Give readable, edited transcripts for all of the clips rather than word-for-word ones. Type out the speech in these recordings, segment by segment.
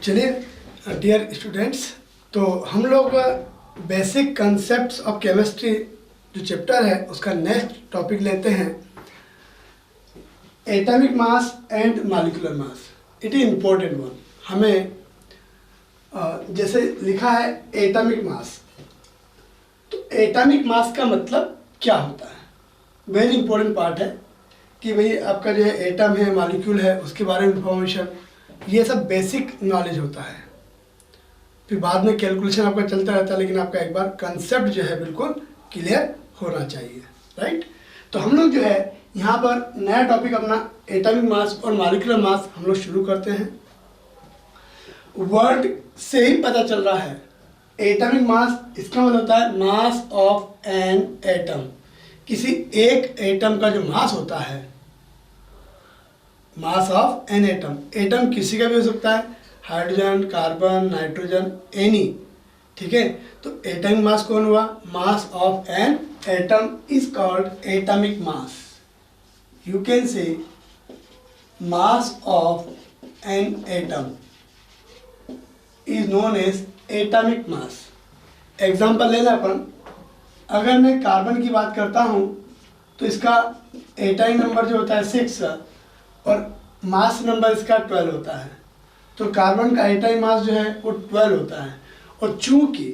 चलिए dear students, तो हम लोग बेसिक कंसेप्ट्स ऑफ केमिस्ट्री जो चैप्टर है उसका नेक्स्ट टॉपिक लेते हैं, atomic mass and molecular mass. It is important one. हमें जैसे लिखा है एटॉमिक मास, तो एटॉमिक मास का मतलब क्या होता है, वेरी इंपॉर्टेंट पार्ट है कि भाई आपका जो है एटम है, मॉलिक्यूल है, उसके बारे में इंफॉर्मेशन, ये सब बेसिक नॉलेज होता है। फिर बाद में कैलकुलेशन आपका चलता रहता है, लेकिन आपका एक बार कंसेप्ट जो है बिल्कुल क्लियर होना चाहिए, राइट। तो हम लोग जो है यहाँ पर नया टॉपिक अपना एटॉमिक मास और मॉलिक्यूलर मास हम लोग शुरू करते हैं। वर्ड से ही पता चल रहा है एटॉमिक मास, इसका मतलब होता है मास ऑफ एन एटम। किसी एक एटम का जो मास होता है, मास ऑफ एन एटम। एटम किसी का भी हो सकता है, हाइड्रोजन, कार्बन, नाइट्रोजन, एनी, ठीक है। तो एटॉमिक मास कौन हुआ? Mass of an atom is called atomic mass. You can say mass of an atom is known as atomic mass. Example ले लें अपन, अगर मैं कार्बन की बात करता हूँ तो इसका एटॉमिक नंबर जो होता है 6 और मास नंबर इसका 12 होता है। तो कार्बन का एटॉमिक मास जो है वो 12 होता है। और चूंकि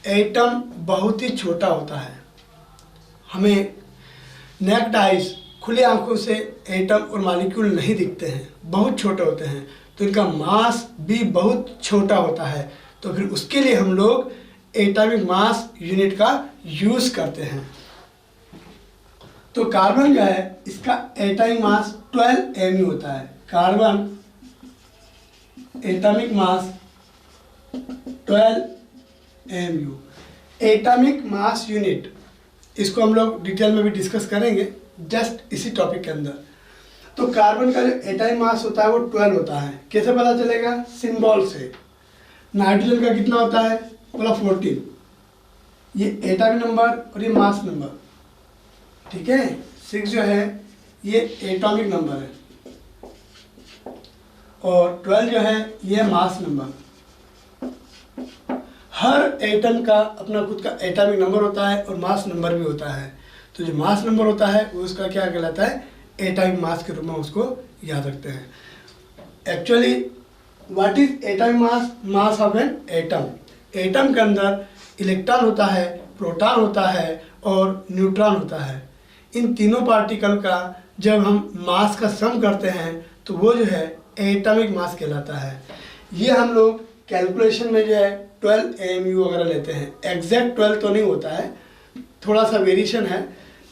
एटम बहुत ही छोटा होता है, हमें नेक्ड आइज, खुली आंखों से एटम और मॉलिक्यूल नहीं दिखते हैं, बहुत छोटे होते हैं, तो इनका मास भी बहुत छोटा होता है। तो फिर उसके लिए हम लोग एटॉमिक मास यूनिट का यूज करते हैं। तो कार्बन जो है इसका एटॉमिक मास 12 mu होता है। Carbon atomic mass 12 mu। Atomic mass unit, इसको हम लोग डिटेल में भी डिस्कस करेंगे जस्ट इसी टॉपिक के अंदर। तो कार्बन का जो एटॉमिक मास होता है वो 12 होता है। कैसे पता चलेगा? सिंबल से। नाइट्रोजन का कितना होता है? बोला 14। ये एटॉमिक नंबर और ये मास नंबर, ठीक है। 6 जो है ये एटॉमिक नंबर है और 12 जो है ये मास नंबर। हर एटम का अपना खुद का एटॉमिक नंबर होता है और मास नंबर भी होता है। तो जो मास नंबर होता है वो उसका क्या कहलाता है? एटॉमिक मास के रूप में उसको याद रखते हैं। Actually what is atomic mass? Mass of an atom. Atom के अंदर इलेक्ट्रॉन होता है, प्रोटॉन होता है और न्यूट्रॉन होता है। इन तीनों पार्टिकल का जब हम मास का सम करते हैं तो वो जो है एटॉमिक मास कहलाता है। ये हम लोग कैलकुलेशन में जो है 12 mu वगैरह लेते हैं। एग्जैक्ट 12 तो नहीं होता है, थोड़ा सा वेरिएशन है,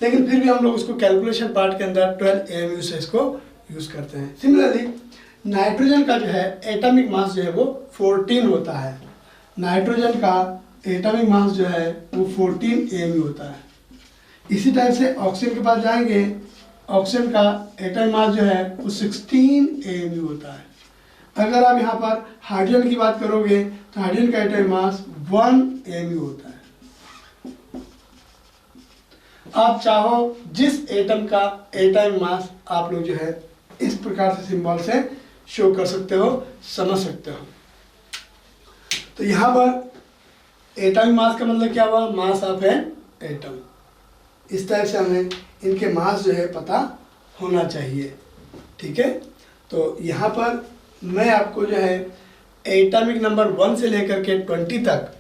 लेकिन फिर भी हम लोग उसको कैलकुलेशन पार्ट के अंदर 12 mu से इसको यूज़ करते हैं। सिमिलरली नाइट्रोजन का जो है एटॉमिक मास जो है वो 14 होता है। नाइट्रोजन का एटॉमिक मास जो है वो 14 mu होता है। इसी टाइप से ऑक्सीजन के पास जाएंगे, ऑक्सीजन का एटॉमिक मास जो है वो 16 mu होता है। अगर आप यहाँ पर हाइड्रोजन की बात करोगे तो हाइड्रोजन का एटॉमिक मास 1 mu होता है। आप चाहो जिस एटम का एटॉमिक मास आप लोग जो है इस प्रकार से सिंबल से शो कर सकते हो, समझ सकते हो। तो यहाँ पर एटॉमिक मास का मतलब क्या हुआ? Mass of an atom. इस टाइप से हमें इनके मास जो है पता होना चाहिए, ठीक है। तो यहाँ पर मैं आपको जो है एटॉमिक नंबर 1 से लेकर के 20 तक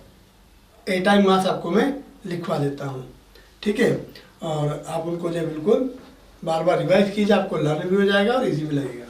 एटॉमिक मास आपको मैं लिखवा देता हूँ, ठीक है। और आप उनको जो बिल्कुल बार बार रिवाइज कीजिए, आपको लर्न भी हो जाएगा और इजी भी लगेगा।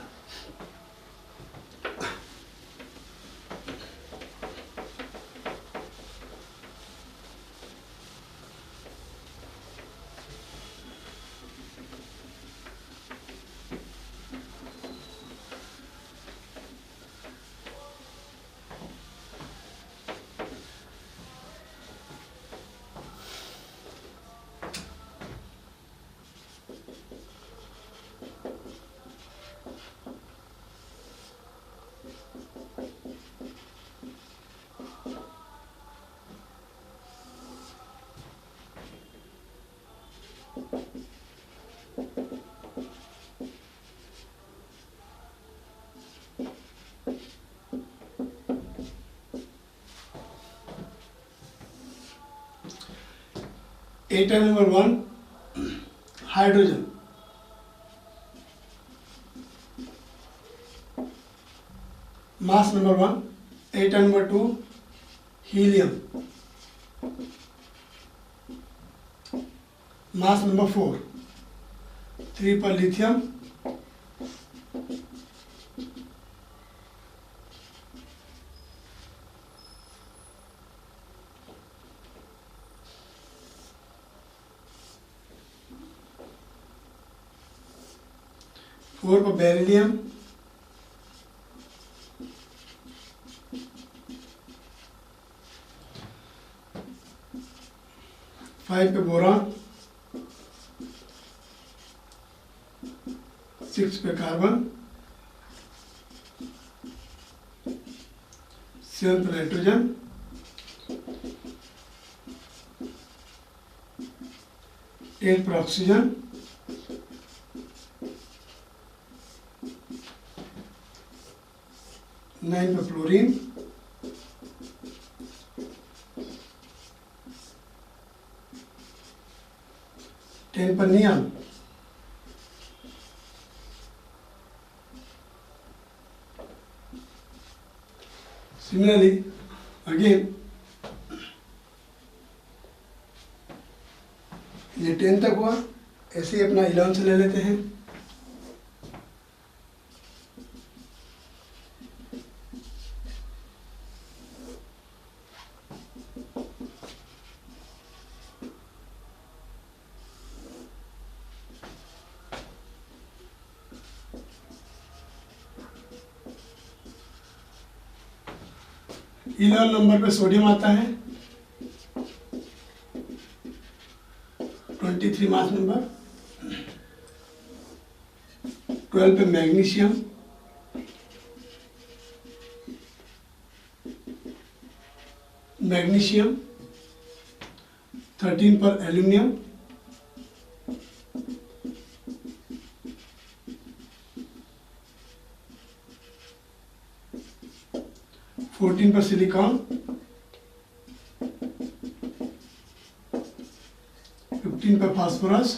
Atom number 1 hydrogen, mass number 1, atom number 2 helium, mass number 4, 3 पर लिथियम, फोर पर बेरिलियम, 5 पे बोरॉन, 6 पे कार्बन, 7 पे नाइट्रोजन, 8 पर ऑक्सीजन, 9 पे फ्लोरीन, 10 पर नियॉन, सिमिलरली अगेन ये 10 तक हुआ, ऐसे ही अपना 11 से ले लेते हैं। इलेवन नंबर पे सोडियम आता है, 23 मास नंबर। 12 पे मैग्नीशियम, 13 पर एल्यूमिनियम, 14 पर सिलिकॉन, 15 पर फास्फोरस,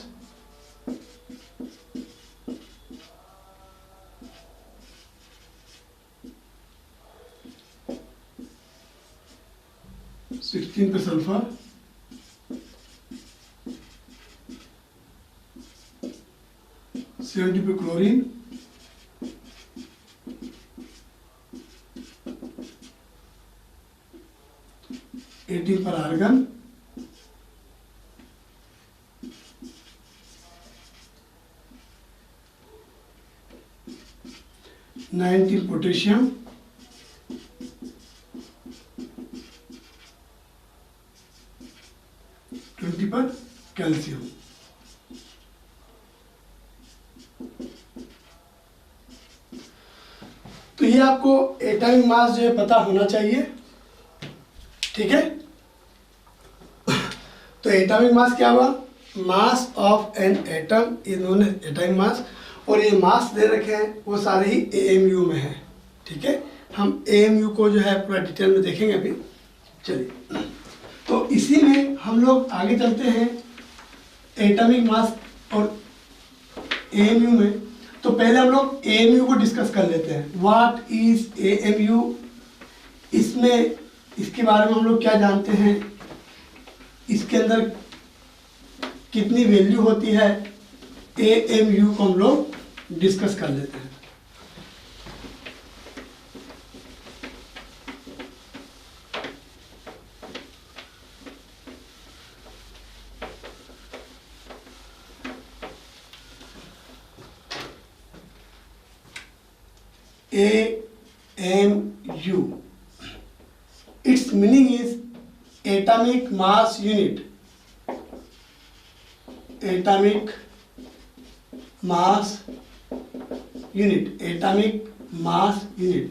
16 पे सल्फर, 70 पे क्लोरीन, 18 पर आर्गन, 19 पोटेशियम, 20 पर कैल्शियम। तो ये आपको एटॉमिक मास जो है पता होना चाहिए, ठीक है। तो एटॉमिक मास क्या हुआ? Mass of an atom is known as atomic mass. और ये मास दे रखे हैं वो सारे ही एएमयू में है, ठीक है। हम एएमयू को जो है पूरा डिटेल में देखेंगे अभी। चलिए, तो इसी में हम लोग आगे चलते हैं एटॉमिक मास और एएमयू में। तो पहले हम लोग एएमयू को डिस्कस कर लेते हैं। What is AMU? इसमें इसके बारे में हम लोग क्या जानते हैं, इसके अंदर कितनी वैल्यू होती है, एएमयू को हम लोग डिस्कस कर लेते हैं। AMU, its meaning is atomic mass unit. Atomic mass unit. Atomic mass unit.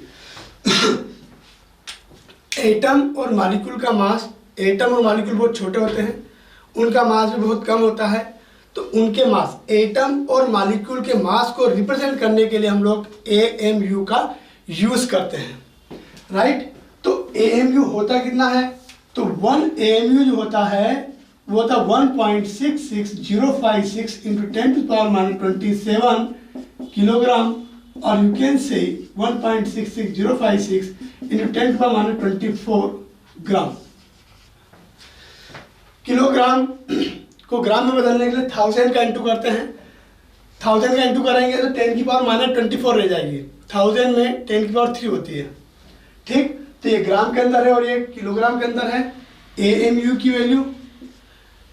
Atom और मॉलिक्यूल का मास, एटम और मॉलिक्यूल बहुत छोटे होते हैं, उनका मास भी बहुत कम होता है। तो उनके मास, एटम और मॉलिक्यूल के मास को रिप्रेजेंट करने के लिए हम लोग एएमयू का यूज करते हैं, राइट। तो एएमयू होता कितना है? तो 1 एएमयू जो होता है वो था 1.66056 इंटू 10⁻27 किलोग्राम, और यू कैन से 1.66056 इंटू 10⁻24 ग्राम। किलोग्राम को ग्राम में बदलने के लिए 1000 का इंटू करते हैं। 1000 का इंटू करेंगे तो 10⁻24 रह जाएगी। 1000 में 10⁻3 होती है, ठीक। तो ये ग्राम के अंदर है और ये किलोग्राम के अंदर है। AMU की वैल्यू,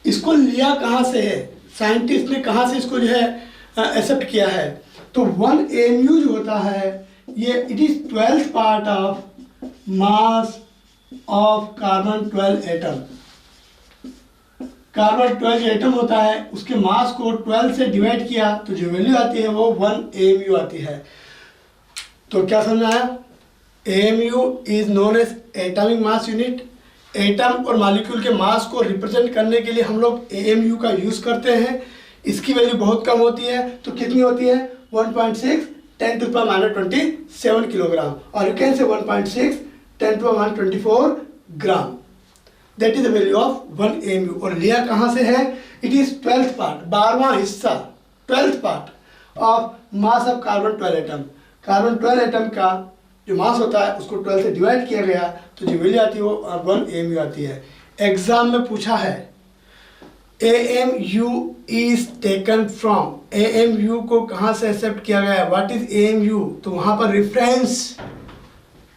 इसको लिया कहाँ से है, साइंटिस्ट ने कहाँ से इसको जो है एक्सेप्ट किया है, तो 1 AMU जो होता है ये it is 12th part of mass of carbon 12 atom. Carbon 12 जो एटम होता है उसके मास को 12 से डिवाइड किया तो जो वैल्यू आती है वो 1 AMU आती है। तो क्या समझ आया, AMU is known as atomic mass unit. Atom और मॉलिक्यूल के मास को रिप्रेजेंट करने के लिए हम लोग AMU का यूज करते हैं। इसकी वैल्यू बहुत कम होती है, तो कितनी होती है 1.6 10⁻27 किलोग्राम, और यू कैन से 1.6 10⁻24 ग्राम। That is the value of 1 AMU। और लिया कहाँ से है, इट इज 12th पार्ट, 12वां हिस्सा, 12th part of mass of carbon 12 atom. Carbon 12 atom का जो मास होता है उसको 12 से डिवाइड किया गया तो जो वैल्यू आती है वो 1 AMU आती है। एग्जाम में पूछा है AMU is taken from, AMU को कहाँ से एक्सेप्ट किया गया है, व्हाट इज AMU, तो वहां पर रेफरेंस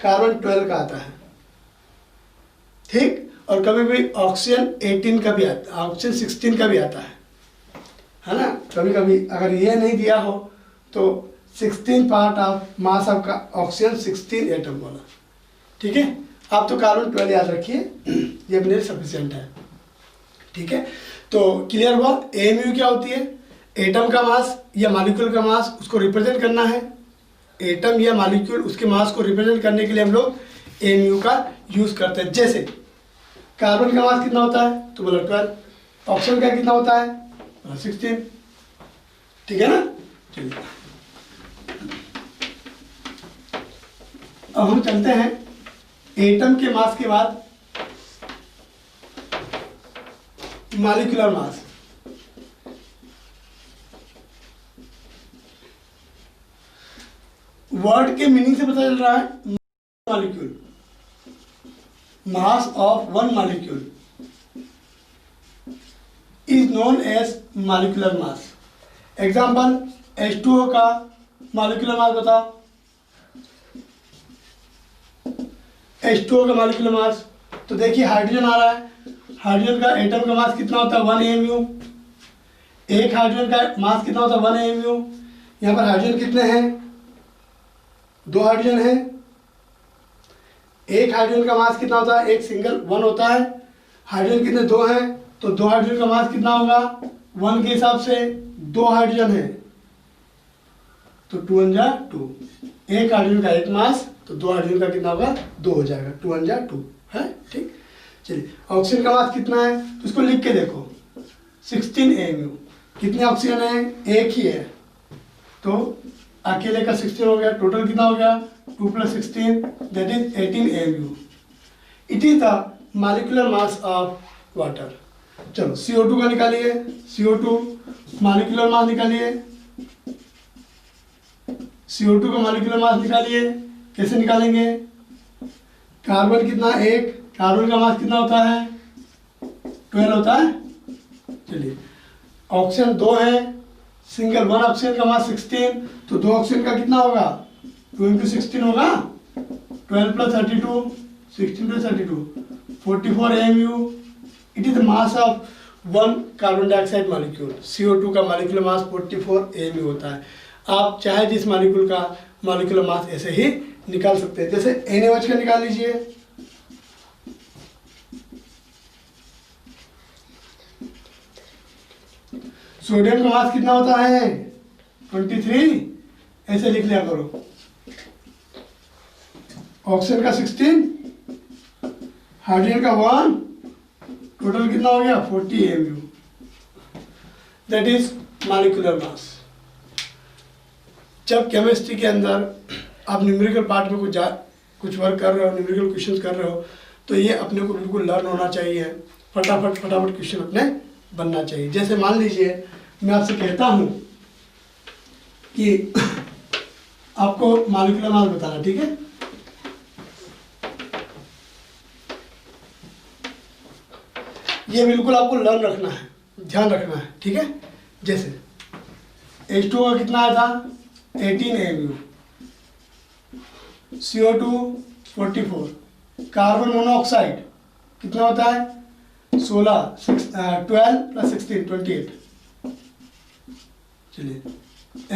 कार्बन 12 का आता है, ठीक। और कभी भी ऑक्सीजन 18 का भी आता है, ऑक्सीजन 16 का भी आता है ना। कभी कभी अगर ये नहीं दिया हो तो 16 पार्ट ऑफ मास ऑफ का ऑक्सीजन 16 एटम बोला, ठीक है। आप तो कार्बन 12 याद रखिए, ये अपने लिए सफिशिएंट है, ठीक है। तो क्लियर हुआ, AMU क्या होती है, एटम का मास या मॉलिक्यूल का मास, उसको रिप्रेजेंट करना है। एटम या मॉलिक्यूल उसके मास को रिप्रेजेंट करने के लिए हम लोग AMU का यूज करते हैं। जैसे कार्बन का मास कितना होता है, तो बोला 12, ऑक्सीजन का कितना होता है 16, ठीक है ना। चलिए अब हम चलते हैं एटम के मास के बाद मॉलिक्यूलर मास। वर्ड के मीनिंग से पता चल रहा है molecule, mass of one molecule is known as molecular mass। Example H2O का मॉलिक्यूलर मास बताओ, H2O का मॉलिक्यूलर मास, तो देखिए हाइड्रोजन आ रहा है, हाइड्रोजन का एटम का मास कितना होता है 1 AMU। एक हाइड्रोजन का मास कितना होता है 1 AMU। यहाँ पर हाइड्रोजन कितने हैं, 2 हाइड्रोजन हैं। एक हाइड्रोजन का मास कितना होता है, एक सिंगल 1 होता है। हाइड्रोजन कितने 2 हैं, तो 2 हाइड्रोजन का मास कितना होगा 1 के हिसाब से, 2 हाइड्रोजन है तो 2 1 जा 2। एक हाइड्रोजन का एक मास तो 2 हाइड्रोजन का कितना होगा 2 हो जाएगा, 2 1 जा 2 है, ठीक। चलिए ऑक्सीजन का मास कितना है, तो इसको लिख के देखो 16 AMU। कितने ऑक्सीजन है, एक ही है, तो अकेले का 16 हो गया, टोटल कितना हो गया 2 + 16 that is 18 AMU। It is the molecular mass of water. चलो CO2 का निकालिए, CO2 मॉलिक्यूलर मास निकालिए, CO2 का मॉलिक्यूलर मास निकालिए। कैसे निकालेंगे, कार्बन कितना, एक, कार्बन का मास कितना होता है 12 होता है। चलिए ऑक्सीजन 2 है, सिंगल 1 ऑक्सीजन का मास 16, तो 2 ऑक्सीजन का कितना होगा 2 × 16 होगा, 12 + 32 16 + 32 44 AMU। It is the mass of 1 carbon dioxide molecule. CO2 का मॉलिक्यूलर मास 44 AMU होता है। आप चाहे जिस मॉलिक्यूल का मॉलिक्यूलर मास ऐसे ही निकाल सकते हैं, जैसे NaOH का निकाल लीजिए। सोडियम का मास कितना होता है 23, ऐसे लिख लिया करो। ऑक्सीजन का 16, हाइड्रोजन का 1, टोटल कितना हो गया 40 AMU। दैट इज मॉलिक्यूलर मास। जब केमिस्ट्री के अंदर आप न्यूमेरिकल पार्ट में कुछ वर्क कर रहे हो, न्यूमेरिकल क्वेश्चंस कर रहे हो, तो ये अपने को बिल्कुल लर्न होना चाहिए। फटाफट फटाफट क्वेश्चन अपने बनना चाहिए। जैसे मान लीजिए मैं आपसे कहता हूँ कि आपको मॉलिक्यूलर मास बताना, ठीक है। ये बिल्कुल आपको लर्न रखना है, ध्यान रखना है, ठीक है। जैसे H2O का कितना आया था 18 AMU, CO2 44, कार्बन मोनोऑक्साइड कितना होता है 12 + 16 28। चलिए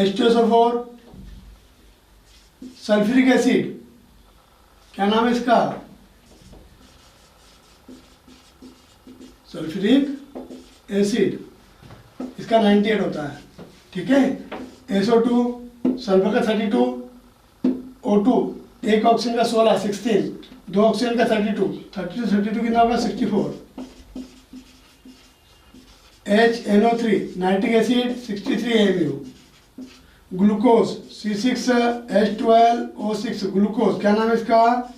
H2SO4, सल्फ्यूरिक एसिड क्या नाम है इसका, सल्फ्यूरिक एसिड, इसका 98 होता है, ठीक है। SO2 सल्फर का 32, O2 एक ऑक्सीजन का 16 16, दो ऑक्सीजन का 32 कितना होगा 64। HNO3 nitric acid 63 AMU, glucose C6H12O6 glucose क्या नाम है इसका,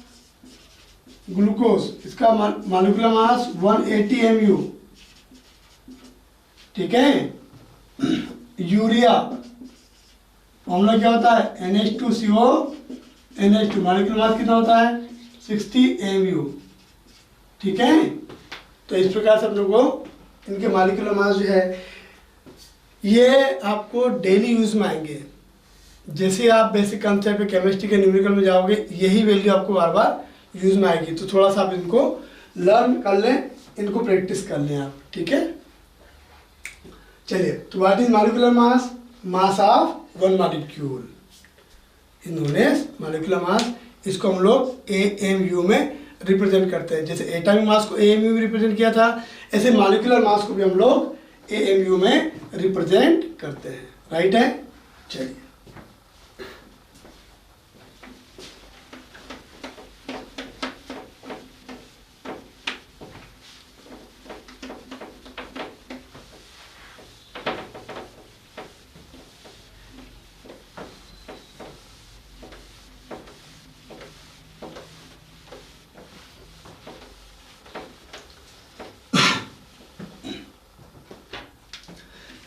ग्लूकोज, इसका मॉलिक्यूलर मास 180 MU, ठीक है। यूरिया फॉर्मूला क्या होता है NH2CO NH2, मॉलिक्यूलर मास कितना होता है 60 MU, ठीक है। तो इस प्रकार से हम लोग को इनके मॉलिक्यूलर मास जो है ये आपको डेली यूज में आएंगे। जैसे आप बेसिक कंसेप्ट पे केमिस्ट्री के न्यूमेरिकल में जाओगे यही वैल्यू आपको बार बार यूज में आएगी। तो थोड़ा सा आप इनको लर्न कर लें, इनको प्रैक्टिस कर लें आप, ठीक है। चलिए, तो what is molecular mass, mass of one molecule is known as molecular mass. इसको हम लोग AMU में रिप्रेजेंट करते हैं। जैसे एटॉमिक मास को AMU में रिप्रेजेंट किया था, ऐसे मॉलिक्यूलर मास को भी हम लोग AMU में रिप्रेजेंट करते हैं, राइट है। चलिए,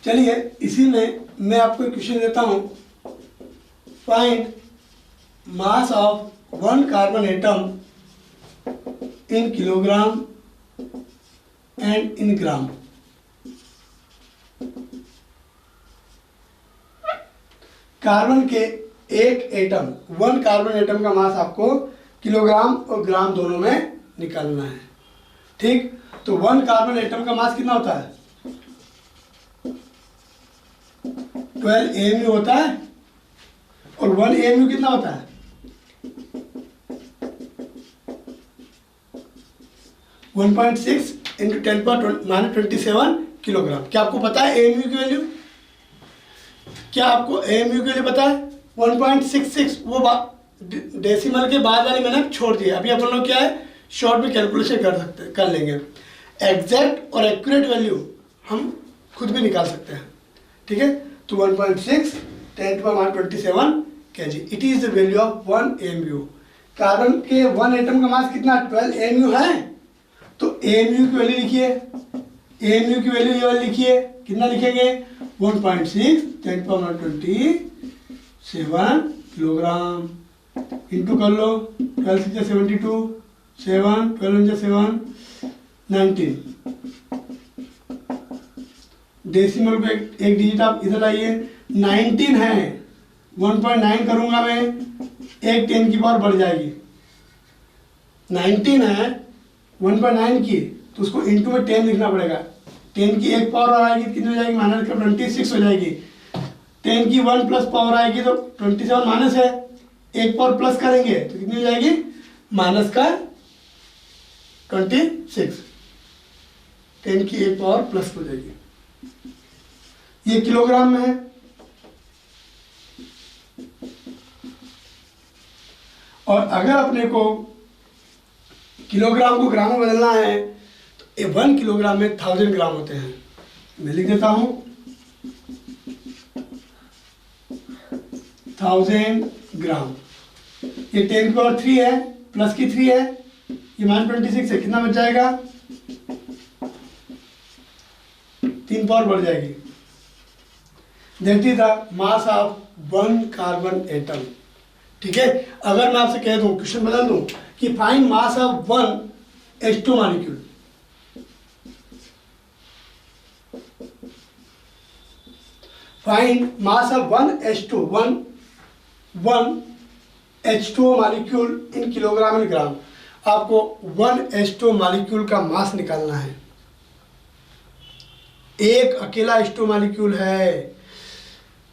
चलिए इसी में मैं आपको एक क्वेश्चन देता हूं, find mass of one carbon atom in kilogram and in gram. Carbon के एक एटम, वन कार्बन एटम का मास आपको किलोग्राम और ग्राम दोनों में निकालना है, ठीक। तो वन कार्बन एटम का मास कितना होता है 12 AMU होता है, और 1 AMU कितना होता है 1.6 × 10⁻27 किलोग्राम। क्या आपको पता है AMU की वैल्यू, क्या आपको AMU की वैल्यू पता है 1.66। वो डेसिमल के बाद वाली मैंने छोड़ दिया, अभी अपन लोग क्या है शॉर्ट में कैलकुलेशन कर लेंगे। एग्जैक्ट और एक्यूरेट वैल्यू हम खुद भी निकाल सकते हैं, ठीक है। तो 1.6 10⁻27 kg, it is the value of 1 AMU। Carbon के वन एटम का मास कितना 12 AMU है, तो AMU की वैल्यू लिखिए, AMU की वैल्यू ये वाली लिखिए, कितना लिखेंगे 1.6 10⁻27 किलोग्राम, इंटू कर लो 12 × 6 = 72, 7 12 × 7 19। डेसिमल पे एक डिजिट आप इधर आइए, 19 है, 1.9 करूंगा मैं, एक 10 की पावर बढ़ जाएगी। 19 है 1.9 की, तो उसको इंटू में 10 लिखना पड़ेगा। 10 की एक पावर और आएगी कितनी हो जाएगी माइनस का 26 हो जाएगी। 10 की 1 प्लस पावर आएगी तो 27 माइनस है, एक पावर प्लस करेंगे तो कितनी हो जाएगी माइनस का 26। 10 की एक पावर प्लस हो जाएगी। ये किलोग्राम में है, और अगर अपने को किलोग्राम को ग्राम में बदलना है तो 1 किलोग्राम में 1000 ग्राम होते हैं। मैं लिख देता हूं 1000 ग्राम। ये 10 की पावर 3 है, प्लस की 3 है, ये -26 है, कितना बच जाएगा पावर बढ़ जाएगी। That is the mass of one carbon atom. ठीक है, अगर मैं आपसे कह दूं, क्वेश्चन बदल दूं कि find mass of one H2 molecule, find mass of one H2O molecule in kilogram in gram. आपको वन H2O मॉलिक्यूल का मास निकालना है। एक अकेला H2O मॉलिक्यूल है,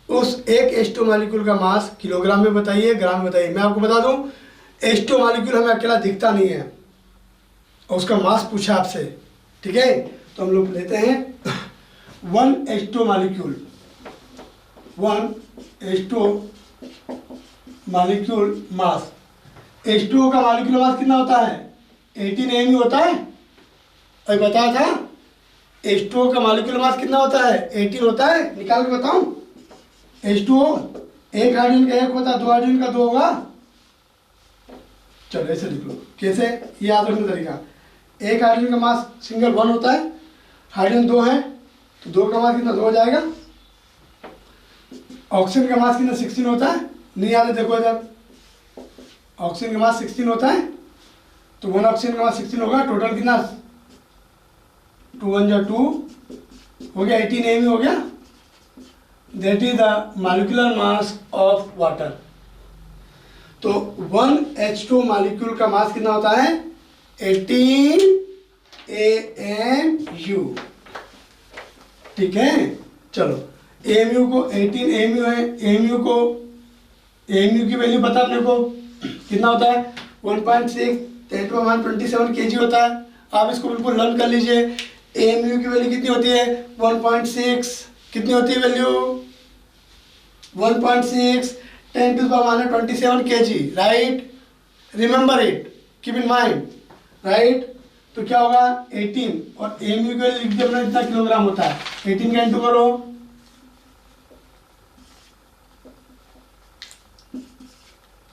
उस एक H2O मॉलिक्यूल का मास किलोग्राम में बताइए, ग्राम में बताइए। मैं आपको बता दूं, H2O मॉलिक्यूल हमें अकेला दिखता नहीं है और उसका मास पूछा आपसे। ठीक है, तो हम लोग लेते हैं one H2O molecule, one H2O molecule mass. H2O का मॉलिक्यूल मास कितना होता है? 18 Mu होता है। अभी बताया था H2O का मॉलिक्यूल मास कितना होता है? 18 होता है। निकाल के बताऊं? H2O एक हाइड्रोजन का एक होता है, दो हाइड्रोजन का दो होगा। चलो ऐसे लिख लो। कैसे? ये याद रखने तरीका, एक हाइड्रोजन का मास सिंगल 1 होता है, हाइड्रोजन 2 है तो 2 का मास कितना? 2 हो जाएगा। ऑक्सीजन का मास कितना? 16 होता है। नहीं याद है? देखो इधर, ऑक्सीजन का मास 16 होता है, तो 1 ऑक्सीजन का मास 16 होगा। टोटल कितना? 2 1 जा 2 हो गया, 18 Mu हो गया। That is the molecular mass of water. तो 1 H2 मॉलिक्यूल का मास कितना होता है? 18 AMU। ठीक है, चलो AMU को 18 AMU है, AMU को AMU की वैल्यू पता अपने को कितना होता है? 1.6 10 to 127 kg होता है। आप इसको बिल्कुल लर्न कर लीजिए। AMU की वैल्यू कितनी होती है? 1.6। कितनी होती है value? 1.6 10 to the power 27 kg, right? Remember it, keep in mind, right? तो क्या होगा? 18 और AMU की वैल्यू लिख दिया अपना, कितना किलोग्राम होता है? 18 का इंटू करो,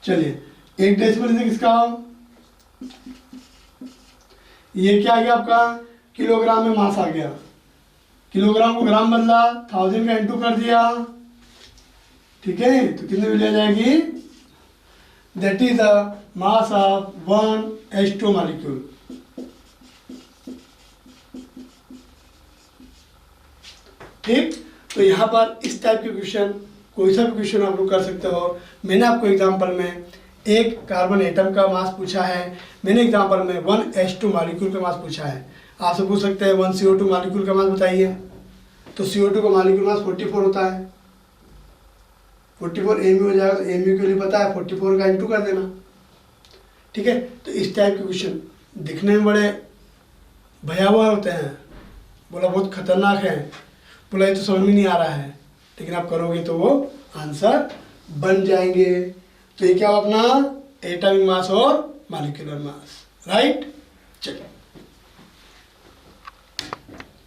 चलिए 1 डेसिमल से किसका? ये क्या आ गया आपका? किलोग्राम में मास आ गया। किलोग्राम को ग्राम बदला, 1000 का इंटू कर दिया। ठीक है, तो कितनी वैल्यू आ जाएगी? That is the mass of one H2 molecule. ठीक, तो यहाँ पर इस टाइप के क्वेश्चन, कोई सा भी क्वेश्चन आप लोग कर सकते हो। मैंने आपको एग्जांपल में एक कार्बन एटम का मास पूछा है, मैंने एग्जांपल में 1 H2 मॉलिक्यूल का मास पूछा है। आपसे पूछ सकते हैं 1 CO2 मॉलिक्यूल का मास बताइए, तो CO2 का मॉलिक्यूल मास 44 होता है। 44 AMU हो जाएगा, तो AMU के लिए पता है 44 का इंटू कर देना। ठीक है, तो इस टाइप के क्वेश्चन दिखने में बड़े भयावह होते हैं, बोला बहुत खतरनाक है, बोला ये तो समझ में नहीं आ रहा है, लेकिन आप करोगे तो वो आंसर बन जाएंगे। तो ये क्या हुआ अपना? एटॉमिक मास और मॉलिक्यूलर मास, राइट? चलिए।